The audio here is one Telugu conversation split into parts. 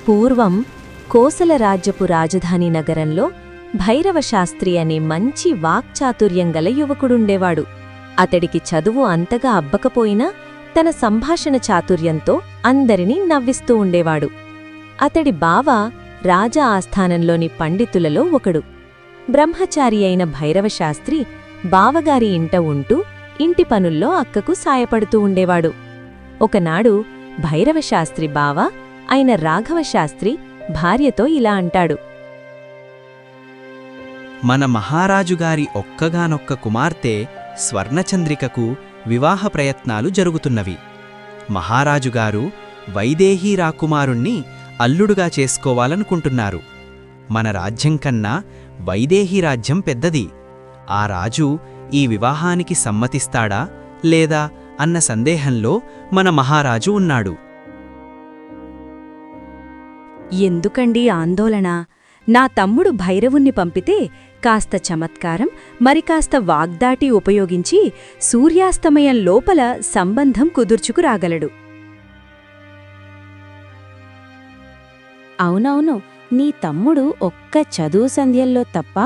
పూర్వం కోసల రాజ్యపు రాజధాని నగరంలో భైరవశాస్త్రి అనే మంచి వాక్చాతుర్యం గల యువకుడుండేవాడు. అతడికి చదువు అంతగా అబ్బకపోయినా తన సంభాషణ చాతుర్యంతో అందరినీ నవ్విస్తూ ఉండేవాడు. అతడి బావ రాజా ఆస్థానంలోని పండితులలో ఒకడు. బ్రహ్మచారి అయిన భైరవశాస్త్రి బావగారి ఇంట ఉంటూ ఇంటి పనుల్లో అక్కకు సాయపడుతూ ఉండేవాడు. ఒకనాడు భైరవశాస్త్రి బావ అయిన రాఘవశాస్త్రి భార్యతో ఇలా అంటాడు. మన మహారాజుగారి ఒక్కగానొక్క కుమార్తె స్వర్ణచంద్రికకు వివాహ ప్రయత్నాలు జరుగుతున్నవి. మహారాజుగారు వైదేహీ రాకుమారుణ్ణి అల్లుడుగా చేసుకోవాలనుకుంటున్నారు. మన రాజ్యం కన్నా వైదేహీ రాజ్యం పెద్దది. ఆ రాజు ఈ వివాహానికి సమ్మతిస్తాడా లేదా అన్న సందేహంలో మన మహారాజు ఉన్నాడు. ఎందుకండీ ఆందోళన? నా తమ్ముడు భైరవుణ్ణి పంపితే కాస్త చమత్కారం మరికాస్త వాగ్దాటి ఉపయోగించి సూర్యాస్తమయం లోపల సంబంధం కుదుర్చుకురాగలడు. అవునవును, నీ తమ్ముడు ఒక్క చదువు సంధ్యల్లో తప్ప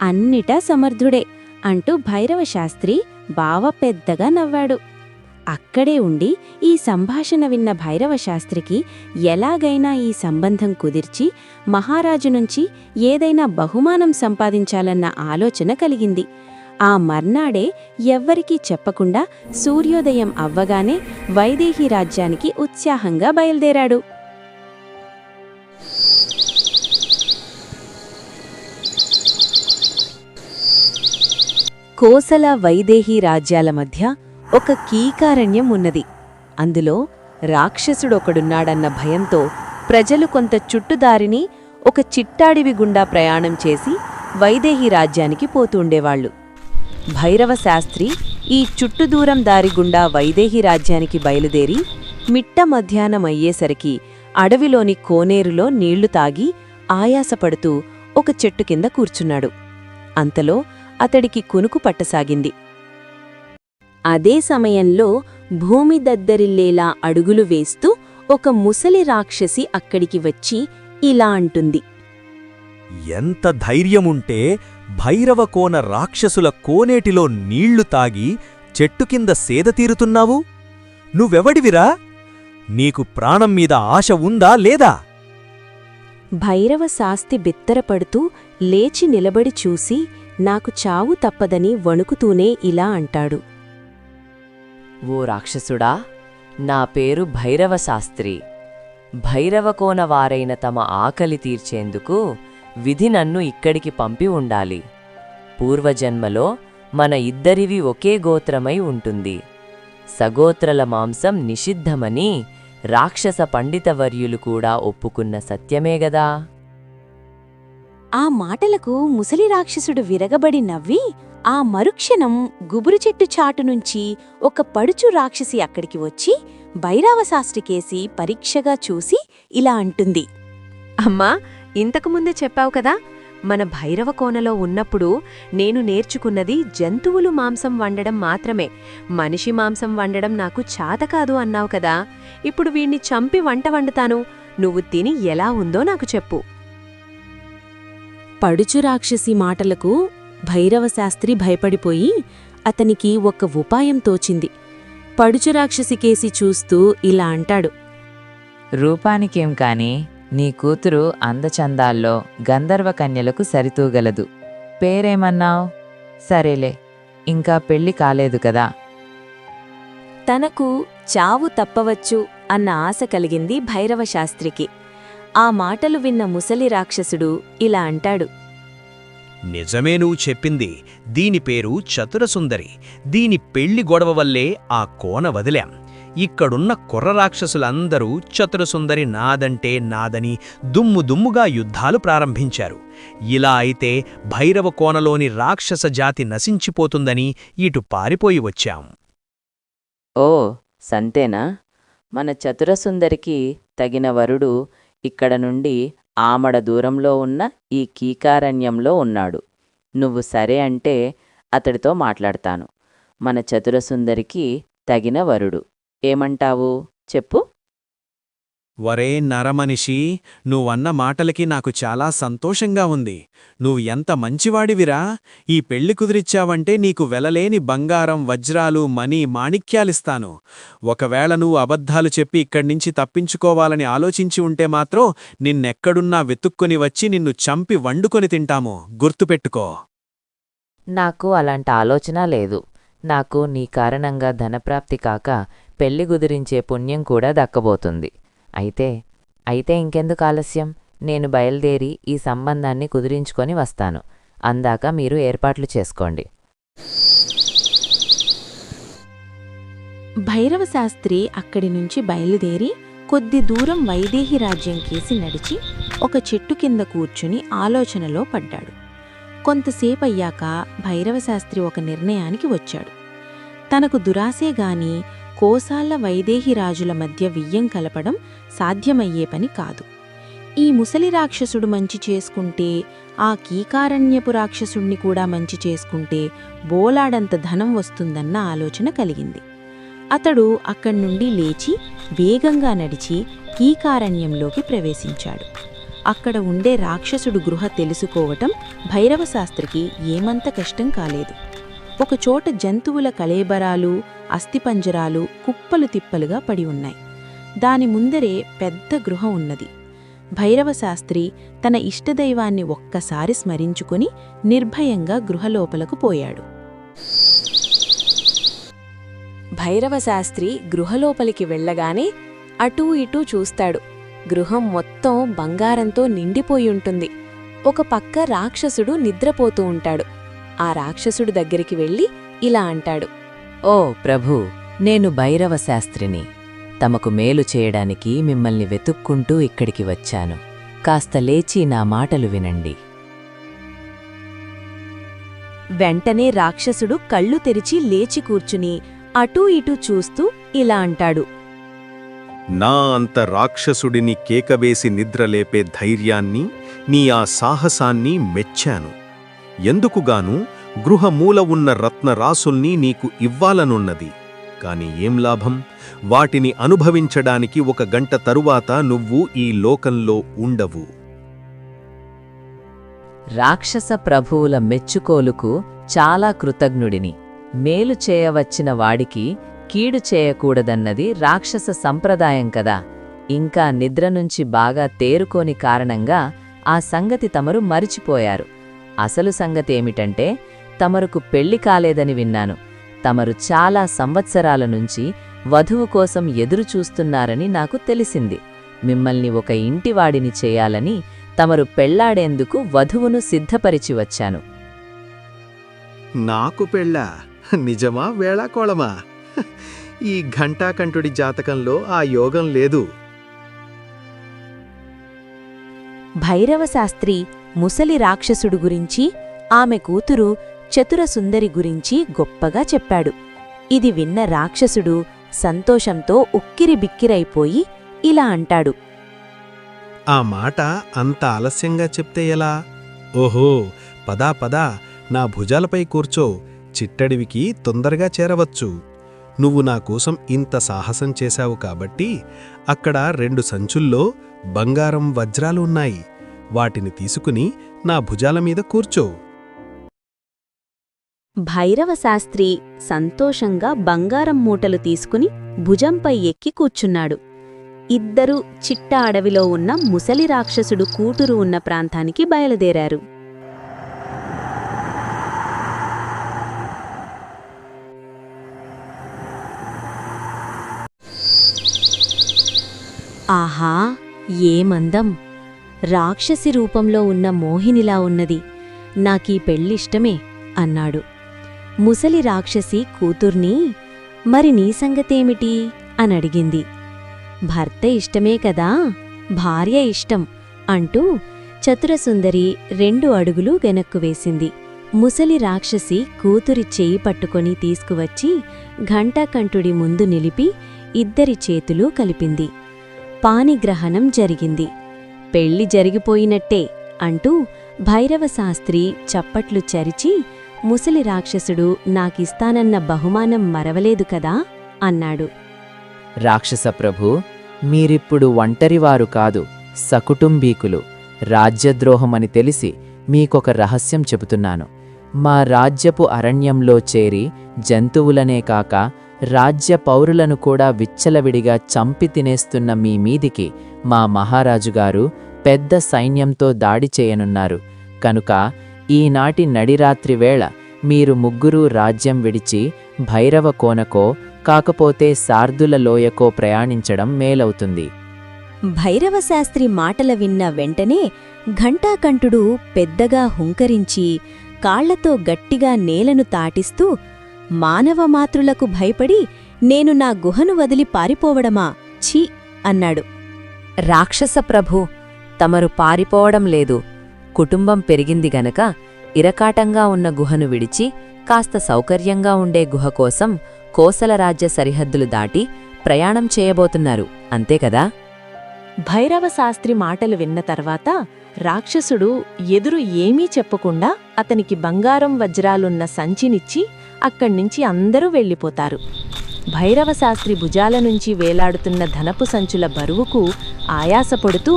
అన్నిటా సమర్థుడే అంటూ భైరవశాస్త్రి బావ పెద్దగా నవ్వాడు. అక్కడే ఉండి ఈ సంభాషణ విన్న భైరవశాస్త్రికి ఎలాగైనా ఈ సంబంధం కుదిర్చి మహారాజు నుంచి ఏదైనా బహుమానం సంపాదించాలన్న ఆలోచన కలిగింది. ఆ మర్నాడే ఎవ్వరికీ చెప్పకుండా సూర్యోదయం అవ్వగానే వైదేహీ రాజ్యానికి ఉత్సాహంగా బయల్దేరాడు. కోసల వైదేహీ రాజ్యాల మధ్య ఒక కీకారణ్యం ఉన్నది. అందులో రాక్షసుడొకడున్నాడన్న భయంతో ప్రజలు కొంత చుట్టుదారిని ఒక చిట్టాడివి గుండా ప్రయాణం చేసి వైదేహీ రాజ్యానికి పోతుండేవాళ్లు. భైరవశాస్త్రి ఈ చుట్టుదూరం దారిగుండా వైదేహీ రాజ్యానికి బయలుదేరి మిట్ట మధ్యాహ్నమయ్యేసరికి అడవిలోని కోనేరులో నీళ్లు తాగి ఆయాసపడుతూ ఒక చెట్టు కింద కూర్చున్నాడు. అంతలో అతడికి కునుకు పట్టసాగింది. అదే సమయంలో భూమి దద్దరిల్లేలా అడుగులు వేస్తూ ఒక ముసలి రాక్షసి అక్కడికి వచ్చి ఇలా అంటుంది. ఎంత ధైర్యముంటే భైరవకోన రాక్షసుల కోనేటిలో నీళ్లు తాగి చెట్టు కింద సేదతీరుతున్నావు? నువ్వెవడివిరా? నీకు ప్రాణం మీద ఆశ ఉందా లేదా? భైరవశాస్త్రి బిత్తరపడుతూ లేచి నిలబడి చూసి నాకు చావు తప్పదని వణుకుతూనే ఇలా అంటాడు. ఓ రాక్షసుడా, నా పేరు భైరవశాస్త్రి. భైరవకోనవారైన తమ ఆకలి తీర్చేందుకు విధి నన్ను ఇక్కడికి పంపి ఉండాలి. పూర్వజన్మలో మన ఇద్దరివి ఒకే గోత్రమై ఉంటుంది. సగోత్రల మాంసం నిషిద్ధమని రాక్షస పండితవర్యులు కూడా ఒప్పుకున్న సత్యమేగదా. ఆ మాటలకు ముసలి రాక్షసుడు విరగబడి నవ్వి ఆ మరుక్షణం గుబురు చెట్టు చాటునుంచి ఒక పడుచు రాక్షసి అక్కడికి వచ్చి భైరవశాస్త్రికేసి పరీక్షగా చూసి ఇలా అంటుంది. అమ్మా, ఇంతకుముందే చెప్పావు కదా, మన భైరవకోనలో ఉన్నప్పుడు నేను నేర్చుకున్నది జంతువులు మాంసం వండడం మాత్రమే, మనిషి మాంసం వండడం నాకు చాతకాదు అన్నావు కదా. ఇప్పుడు వీణ్ణి చంపి వంట వండుతాను, నువ్వు తిని ఎలా ఉందో నాకు చెప్పు. పడుచు రాక్షసి మాటలకు భైరవశాస్త్రి భయపడిపోయి అతనికి ఒక ఉపాయం తోచింది. పడుచు రాక్షసికేసి చూస్తూ ఇలా అంటాడు. రూపానికేం కాని నీ కూతురు అందచందాల్లో గంధర్వకన్యలకు సరితూగలదు. పేరేమన్నావ్? సరేలే, ఇంకా పెళ్లి కాలేదు కదా. తనకు చావు తప్పవచ్చు అన్న ఆశ కలిగింది భైరవశాస్త్రికి. ఆ మాటలు విన్న ముసలి రాక్షసుడు ఇలా అంటాడు. నిజమే నువ్వు చెప్పింది. దీని పేరు చతురసుందరి. దీని పెళ్లి గొడవ వల్లే ఆ కోన వదిలాం. ఇక్కడున్న కుర్ర రాక్షసులందరూ చతురసుందరి నాదంటే నాదని దుమ్ముగా యుద్ధాలు ప్రారంభించారు. ఇలా అయితే భైరవ కోనలోని రాక్షస జాతి నశించిపోతుందని ఇటు పారిపోయి వచ్చాం. ఓ సంతేనా? మన చతురసుందరికి తగిన వరుడు ఇక్కడ నుండి ఆమడ దూరంలో ఉన్న ఈ కీకారణ్యంలో ఉన్నాడు. నువ్వు సరే అంటే అతడితో మాట్లాడతాను. మన చతురసుందరికి తగిన వరుడు ఏమంటావు చెప్పు. వరే నరమనిషి, నువ్వన్న మాటలకి నాకు చాలా సంతోషంగా ఉంది. నువ్వు ఎంత మంచివాడివిరా! ఈ పెళ్లి కుదిరిచ్చావంటే నీకు వెలలేని బంగారం, వజ్రాలు, మణి, మాణిక్యాలిస్తాను. ఒకవేళ నువ్వు అబద్ధాలు చెప్పి ఇక్కడ్నించి తప్పించుకోవాలని ఆలోచించి ఉంటే మాత్రం నిన్నెక్కడున్నా వెతుక్కుని వచ్చి నిన్ను చంపి వండుకొని తింటాము, గుర్తుపెట్టుకో. నాకు అలాంటి ఆలోచన లేదు. నాకు నీ కారణంగా ధనప్రాప్తి కాక పెళ్లి కుదిరించే పుణ్యం కూడా దక్కబోతుంది. అయితే ఇంకెందుకు ఆలస్యం? నేను బయలుదేరి ఈ సంబంధాన్ని కుదిరించుకొని వస్తాను. అందాక మీరు ఏర్పాట్లు చేసుకోండి. భైరవశాస్త్రి అక్కడి నుంచి బయలుదేరి కొద్ది దూరం వైదేహి రాజ్యం కేసి నడిచి ఒక చెట్టు కింద కూర్చుని ఆలోచనలో పడ్డాడు. కొంతసేపయ్యాక భైరవశాస్త్రి ఒక నిర్ణయానికి వచ్చాడు. తనకు దురాసేగాని కోసాళ్ల వైదేహి రాజుల మధ్య వియ్యం కలపడం సాధ్యమయ్యే పని కాదు. ఈ ముసలి రాక్షసుడు మంచి చేసుకుంటే, ఆ కీకారణ్యపు రాక్షసుణ్ణి కూడా మంచి చేసుకుంటే బోలాడంత ధనం వస్తుందన్న ఆలోచన కలిగింది. అతడు అక్కడ్నుండి లేచి వేగంగా నడిచి కీకారణ్యంలోకి ప్రవేశించాడు. అక్కడ ఉండే రాక్షసుడు గృహ తెలుసుకోవటం భైరవశాస్త్రికి ఏమంత కష్టం కాలేదు. ఒకచోట జంతువుల కళేబరాలు, అస్థిపంజరాలు కుప్పలు తిప్పలుగా పడి ఉన్నాయి. దాని ముందరే పెద్ద గృహ ఉన్నది. భైరవశాస్త్రి తన ఇష్టదైవాన్ని ఒక్కసారి స్మరించుకుని నిర్భయంగా గృహలోపలకు పోయాడు. భైరవశాస్త్రి గృహలోపలికి వెళ్ళగానే అటూ ఇటూ చూస్తాడు. గృహం మొత్తం బంగారంతో నిండిపోయుంటుంది. ఒక పక్క రాక్షసుడు నిద్రపోతూ ఉంటాడు. ఆ రాక్షసుడు దగ్గరికి వెళ్ళి ఇలా అంటాడు. ఓ ప్రభూ, నేను భైరవశాస్త్రిని. తమకు మేలు చేయడానికి మిమ్మల్ని వెతుక్కుంటూ ఇక్కడికి వచ్చాను. కాస్త లేచి నా మాటలు వినండి. వెంటనే రాక్షసుడు కళ్ళు తెరిచి లేచి కూర్చుని అటూ ఇటూ చూస్తూ ఇలా అంటాడు. నా అంత రాక్షసుడిని కేకవేసి నిద్రలేపే ధైర్యాన్ని, నీ ఆ సాహసాన్ని మెచ్చాను. ఎందుకుగాను గృహమూల ఉన్న రత్నరాసుల్ని నీకు ఇవ్వాలనున్నది. కాని ఏం లాభం? వాటిని అనుభవించడానికి 1 గంట తరువాత నువ్వు ఈ లోకంలో ఉండవు. రాక్షస ప్రభువుల మెచ్చుకోలుకు చాలా కృతజ్ఞుడిని. మేలు చేయవచ్చిన వాడికి కీడు చేయకూడదన్నది రాక్షస సంప్రదాయం కదా. ఇంకా నిద్ర నుంచి బాగా తేరుకోని కారణంగా ఆ సంగతి తమరు మరిచిపోయారు. అసలు సంగతేమిటంటే, తమరుకు పెళ్లి కాలేదని విన్నాను. తమరు చాలా సంవత్సరాల నుంచి వధువు కోసం ఎదురుచూస్తున్నారని నాకు తెలిసింది. మిమ్మల్ని ఒక ఇంటివాడిని చేయాలని తమరు పెళ్లాడేందుకు వధువును సిద్ధపరిచి వచ్చాను. నాకు పెళ్ళా? నిజమా వేళాకోళమా? ఈ ఘంటాకంఠుడి జాతకంలో ఆ యోగం లేదు. భైరవశాస్త్రి ముసలి రాక్షసుడు గురించి, ఆమె కూతురు చతురసుందరి గురించి గొప్పగా చెప్పాడు. ఇది విన్న రాక్షసుడు సంతోషంతో ఉక్కిరిబిక్కిరైపోయి ఇలా అంటాడు. ఆ మాట అంత ఆలస్యంగా చెప్తే ఎలా? ఓహో, పదా పదా, నా భుజాలపై కూర్చో. చిట్టడివికి తొందరగా చేరవచ్చు. నువ్వు నా కోసం ఇంత సాహసం చేశావు కాబట్టి అక్కడ 2 సంచుల్లో బంగారం, వజ్రాలు ఉన్నాయి. వాటిని తీసుకుని నా భుజాల మీద కూర్చో. భైరవశాస్త్రి సంతోషంగా బంగారం మూటలు తీసుకుని భుజంపై ఎక్కి కూర్చున్నాడు. ఇద్దరూ చిట్ట అడవిలో ఉన్న ముసలి రాక్షసుడు కూతురు ఉన్న ప్రాంతానికి బయలుదేరారు. ఆహా, ఏమందం! రాక్షసి రూపంలో ఉన్న మోహినిలా ఉన్నది. నాకీ పెళ్ళిష్టమే అన్నాడు. ముసలి రాక్షసి కూతుర్ని, మరి నీ సంగతేమిటి అనడిగింది. భర్త ఇష్టమే కదా, భార్య ఇష్టం అంటూ చతురసుందరి 2 అడుగులు వెనక్కు వేసింది. ముసలి రాక్షసి కూతురి చేయి పట్టుకొని తీసుకువచ్చి ఘంటాకంఠుడి ముందు నిలిపి ఇద్దరి చేతులు కలిపింది. పాణిగ్రహణం జరిగింది. పెళ్లి జరిగిపోయినట్టే అంటూ భైరవశాస్త్రి చప్పట్లు చరిచి, ముసలి రాక్షసుడు నాకిస్తానన్న బహుమానం మరవలేదు కదా అన్నాడు. రాక్షస ప్రభూ, మీరిప్పుడు ఒంటరివారు కాదు, సకుటుంబీకులు. రాజ్యద్రోహమని తెలిసి మీకొక రహస్యం చెబుతున్నాను. మా రాజ్యపు అరణ్యంలో చేరి జంతువులనే కాక రాజ్య పౌరులను కూడా విచ్చలవిడిగా చంపి తినేస్తున్న మీ మీదికి మా మహారాజుగారు పెద్ద సైన్యంతో దాడి చేయనున్నారు. కనుక ఈనాటి నడిరాత్రి వేళ మీరు ముగ్గురూ రాజ్యం విడిచి భైరవ కోనకో కాకపోతే శార్దుల లోయకో ప్రయాణించడం మేలవుతుంది. భైరవశాస్త్రి మాటల విన్న వెంటనే ఘంటాకంఠుడు పెద్దగా హుంకరించి కాళ్లతో గట్టిగా నేలను తాటిస్తూ, మానవమాతృలకు భయపడి నేను నా గుహను వదిలి పారిపోవడమా, ఛీ అన్నాడు. రాక్షస ప్రభు, తమరు పారిపోవడం లేదు. కుటుంబం పెరిగింది గనక ఇరకాటంగా ఉన్న గుహను విడిచి కాస్త సౌకర్యంగా ఉండే గుహ కోసం కోసల రాజ్య సరిహద్దులు దాటి ప్రయాణం చేయబోతున్నారు, అంతేకదా? భైరవశాస్త్రి మాటలు విన్న తర్వాత రాక్షసుడు ఎదురు ఏమీ చెప్పకుండా అతనికి బంగారం వజ్రాలున్న సంచినిచ్చి అక్కడ్నుంచి అందరూ వెళ్ళిపోతారు. భైరవశాస్త్రి భుజాల నుంచి వేలాడుతున్న ధనపు సంచుల బరువుకు ఆయాసపడుతూ,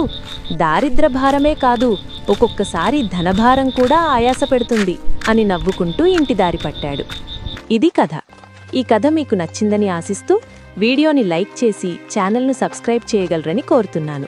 దారిద్రభారమే కాదు, ఒక్కొక్కసారి ధనభారం కూడా ఆయాసపెడుతుంది అని నవ్వుకుంటూ ఇంటిదారి పట్టాడు. ఇది కథ. ఈ కథ మీకు నచ్చిందని ఆశిస్తూ వీడియోని లైక్ చేసి ఛానల్ను సబ్స్క్రైబ్ చేయగలరని కోరుతున్నాను.